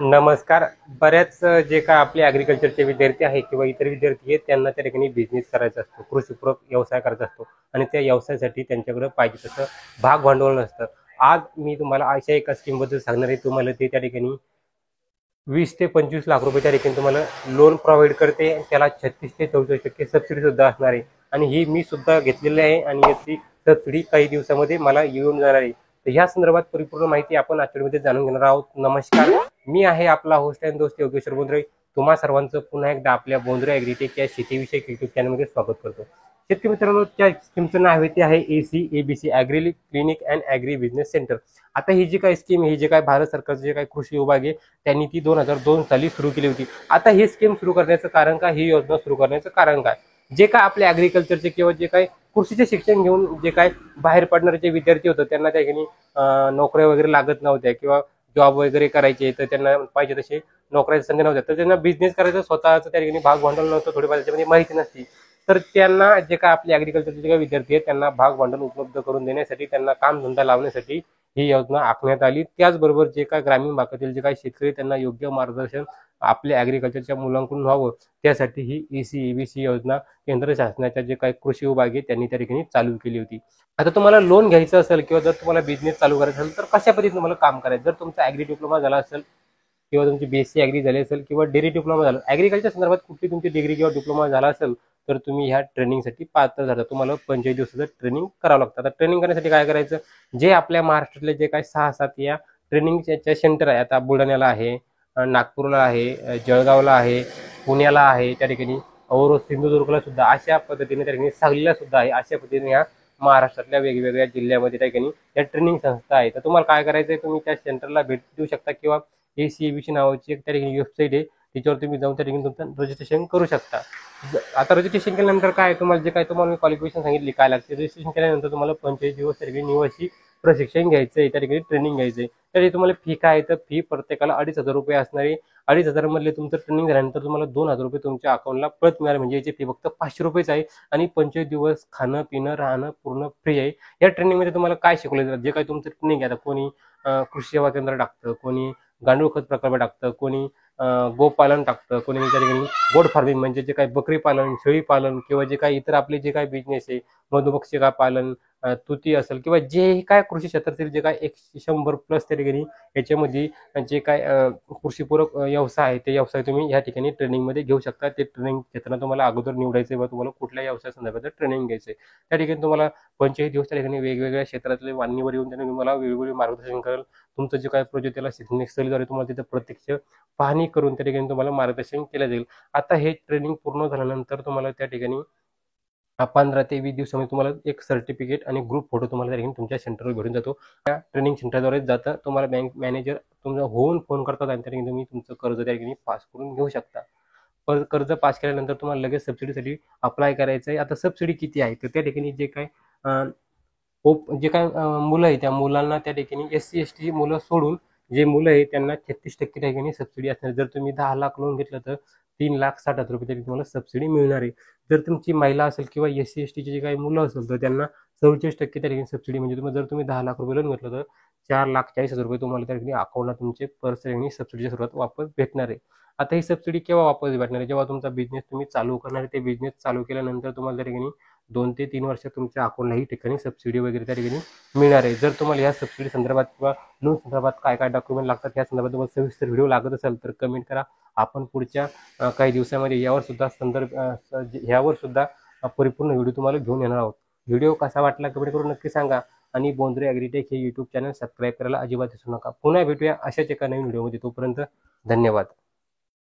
नमस्कार. बऱ्याच जे काय आपले ॲग्रिकल्चरचे विद्यार्थी आहेत किंवा इतर विद्यार्थी आहेत त्यांना त्या ठिकाणी बिझनेस करायचा असतो, कृषीपूरक व्यवसाय करायचा असतो आणि त्या व्यवसायासाठी त्यांच्याकडे पाहिजे तसं भाग भांडवल नसतं. आज मी तुम्हाला अशा एका स्कीमबद्दल सांगणार आहे. तुम्हाला ते त्या ठिकाणी 20 ते 25 लाख रुपये त्या ठिकाणी तुम्हाला लोन प्रोव्हाइड करते. त्याला 36 ते 44% सबसिडी सुद्धा असणार आहे आणि ही मी सुद्धा घेतलेली आहे आणि याची सबसिडी काही दिवसामध्ये मला येऊन जाणार आहे. तर ह्या संदर्भात परिपूर्ण माहिती आपण आजच्या जाणून घेणार आहोत. नमस्कार, मी आहे आपला होस्ट अँड दोस्त योगेश्वर बोंद्रे. तुम्हा सर्वांचं पुन्हा एकदा आपल्या बोंद्रे ॲग्रीटेक या शेतीविषयक युट्यूब चॅनलमध्ये स्वागत करतो. शेतकरी मित्रांनो, त्या स्कीमचं नाव आहे ते आहे ACABC agri clinic and agri business centre. आता ही जी काही स्कीम ही जे काय भारत सरकारचं जे काही कृषी विभाग आहे त्यांनी ती 2002 साली सुरू केली होती. आता ही स्कीम सुरू करण्याचं कारण काय, ही योजना सुरू करण्याचं कारण काय, जे काय आपले ॲग्रिकल्चरचे किंवा जे काय कृषीचे शिक्षण घेऊन जे काय बाहेर पडणारे जे विद्यार्थी होते त्यांना त्या ठिकाणी नोकऱ्या वगैरे लागत नव्हत्या किंवा जॉब वगैरे करायचे तर त्यांना पाहिजे तसे नोकऱ्याच्या संधी नव्हत्या, तर त्यांना बिझनेस करायचं स्वतःचं त्या ठिकाणी भाग भांडवल नव्हतं, थोडीफार त्याच्यामध्ये माहिती नसती. तर त्यांना जे काय आपले ॲग्रिकल्चरचे जे काही विद्यार्थी आहेत त्यांना भाग भांडवल उपलब्ध करून देण्यासाठी, त्यांना कामधंदा लावण्यासाठी ही योजना आखण्यात आली. त्याचबरोबर जे काय ग्रामीण भागातील जे काही शेतकरी त्यांना योग्य मार्गदर्शन आपल्या ॲग्रिकल्चरच्या मुलांकडून व्हावं त्यासाठी ही ACABC योजना केंद्र शासनाच्या जे काही कृषी विभाग आहे त्यांनी त्या ठिकाणी चालू केली होती. आता तुम्हाला लोन घ्यायचं असेल किंवा जर तुम्हाला बिझनेस चालू करायचा असेल तर कशा पद्धतीने तुम्हाला काम करायचं, जर तुमचा ॲग्री डिप्लोमा झाला असेल किंवा तुमची BSc ॲग्री झाली असेल किंवा डेअरी डिप्लोमा झाला, ॲग्रिकल्चर संदर्भात कुठली तुमची डिग्री किंवा डिप्लोमा झाला असेल तर तुम्ही ह्या ट्रेनिंगसाठी पात्र झाला. तुम्हाला 45 दिवसाचं ट्रेनिंग करावं लागतं. आता ट्रेनिंग करण्यासाठी काय करायचं, जे आपल्या महाराष्ट्रातले जे काही 6-7 या ट्रेनिंगच्या सेंटर आहे, आता बुलढाण्याला आहे, नागपूरला आहे, जळगावला आहे, पुण्याला आहे, त्या ठिकाणी और सिंधुदुर्गला सुद्धा अशा पद्धतीने त्या ठिकाणी सांगलीला सुद्धा आहे. अशा पद्धतीने ह्या महाराष्ट्रातल्या वेगवेगळ्या जिल्ह्यामध्ये त्या ठिकाणी या ट्रेनिंग संस्था आहे. तर तुम्हाला काय करायचं आहे, तुम्ही त्या सेंटरला भेट देऊ शकता किंवा ACABC नावाची एक त्या ठिकाणी वेबसाईट आहे, त्याच्यावर तुम्ही जाऊन त्या ठिकाणी तुमचं रजिस्ट्रेशन करू शकता. आता रजिस्ट्रेशन केल्यानंतर काय तुम्हाला जे काय तुम्हाला क्वालिफिकेशन सांगितली काय लागते, रजिस्ट्रेशन केल्यानंतर तुम्हाला 45 दिवस त्या ठिकाणी निवासी प्रशिक्षण घ्यायचं आहे, त्या ठिकाणी ट्रेनिंग घ्यायचं आहे. त्यासाठी तुम्हाला फी काय आहे, तर फी प्रत्येकाला 2,500 रुपये असणार आहे. 2,500 मधले तुमचं ट्रेनिंग झाल्यानंतर तुम्हाला 2,000 रुपये तुमच्या अकाउंटला परत मिळाले, म्हणजे याची फी फक्त 500 रुपयेच आहे आणि 25 दिवस खाणं पिणं राहणं पूर्ण फ्री आहे. या ट्रेनिंगमध्ये तुम्हाला काय शिकवलं जातं, जे काही तुमचं ट्रेनिंग आहे, आता कोणी कृषी सेवा केंद्र टाकतं, कोणी गांडूळ खत प्रकल्प टाकतं, कोणी गोपालन टाकतं, कोणी त्या ठिकाणी गोड फार्मिंग म्हणजे जे काही बकरी पालन, शेळी पालन किंवा जे काही इतर आपले जे काही बिझनेस आहे, मधुमक्षिका पालन, तुती असेल किंवा जे काय कृषी क्षेत्रातील जे काय 100+ त्या ठिकाणी याच्यामध्ये जे काय कृषीपूरक व्यवसाय आहे ते व्यवसाय तुम्ही या ठिकाणी ट्रेनिंगमध्ये घेऊ शकता. ते ट्रेनिंग घेताना तुम्हाला अगोदर निवडायचं व तुम्हाला कुठल्या व्यवसाय संदर्भात ट्रेनिंग घ्यायचं आहे. त्या ठिकाणी तुम्हाला 45 दिवस त्या ठिकाणी वेगवेगळ्या क्षेत्रातले मान्यवर येऊन त्यांनी तुम्हाला वेगवेगळे मार्गदर्शन करेल. तुमचं जे काय प्रोजेक्ट त्याला नेक्स्टद्वारे तुम्हाला तिथं प्रत्यक्ष पाहणी करून त्या ठिकाणी तुम्हाला मार्गदर्शन केलं जाईल. आता हे ट्रेनिंग पूर्ण झाल्यानंतर तुम्हाला त्या ठिकाणी 15 ते 20 दिवसामध्ये तुम्हाला एक सर्टिफिकेट आणि ग्रुप फोटो तुम्हाला त्या ठिकाणी तुमच्या सेंटरवर भेटून जातो. त्या ट्रेनिंग सेंटरद्वारे जातं तुम्हाला बँक मॅनेजर तुमचा होऊन फोन करतात आणि त्या ठिकाणी तुम्ही तुमचं कर्ज त्या ठिकाणी पास करून घेऊ शकता. कर्ज पास केल्यानंतर तुम्हाला लगेच सबसिडीसाठी अप्लाय करायचं आहे. आता सबसिडी किती आहे, तर त्या ठिकाणी जे काय जे काय मुलं आहे त्या मुलांना त्या ठिकाणी SC ST मुलं सोडून जे मुलं आहे त्यांना 36% त्या ठिकाणी सबसिडी असणार. जर तुम्ही 10 लाख लोन घेतलं तर 3,60,000 रुपये तरी तुम्हाला सबसिडी मिळणार आहे. जर तुमची महिला असेल किंवा SC ST ची जे काही मुलं असेल तर त्यांना 44% त्या ठिकाणी सबसिडी, म्हणजे तुम्ही जर तुम्ही 10 लाख रुपये लोन घेतलं तर 4,40,000 रुपये तुम्हाला त्या ठिकाणी अकाउंटला तुमचे पर्सनली सबसिडीच्या स्वरूपात वापस भेटणार आहे. आता ही सबसिडी केव्हा वापस भेटणार आहे, जेव्हा तुमचा बिझनेस तुम्ही चालू करणार आहे. ते बिझनेस चालू केल्यानंतर तुम्हाला त्या ठिकाणी 2 ते 3 वर्ष तुमच्या अकाउंटला ही ठिकाणी सबसिडी वगैरे त्या ठिकाणी मिळणार आहे. जर तुम्हाला या सबसिडी संदर्भात किंवा लोन संदर्भात काय काय डॉक्युमेंट लागतात या संदर्भात तुम्हाला सविस्तर व्हिडिओ लागत असेल तर कमेंट करा. आपण पुढच्या काही दिवसामध्ये यावर सुद्धा परिपूर्ण व्हिडिओ तुम्हाला घेऊन येणार आहोत. व्हिडिओ कसा वाटला कमेंट करून नक्की सांगा आणि बोंद्रे ॲग्रीटेक हे YouTube चॅनल सबस्क्राईब करायला अजिबात विसरू नका. पुन्हा भेटूया अशाच एका नवीन व्हिडिओमध्ये. तोपर्यंत धन्यवाद.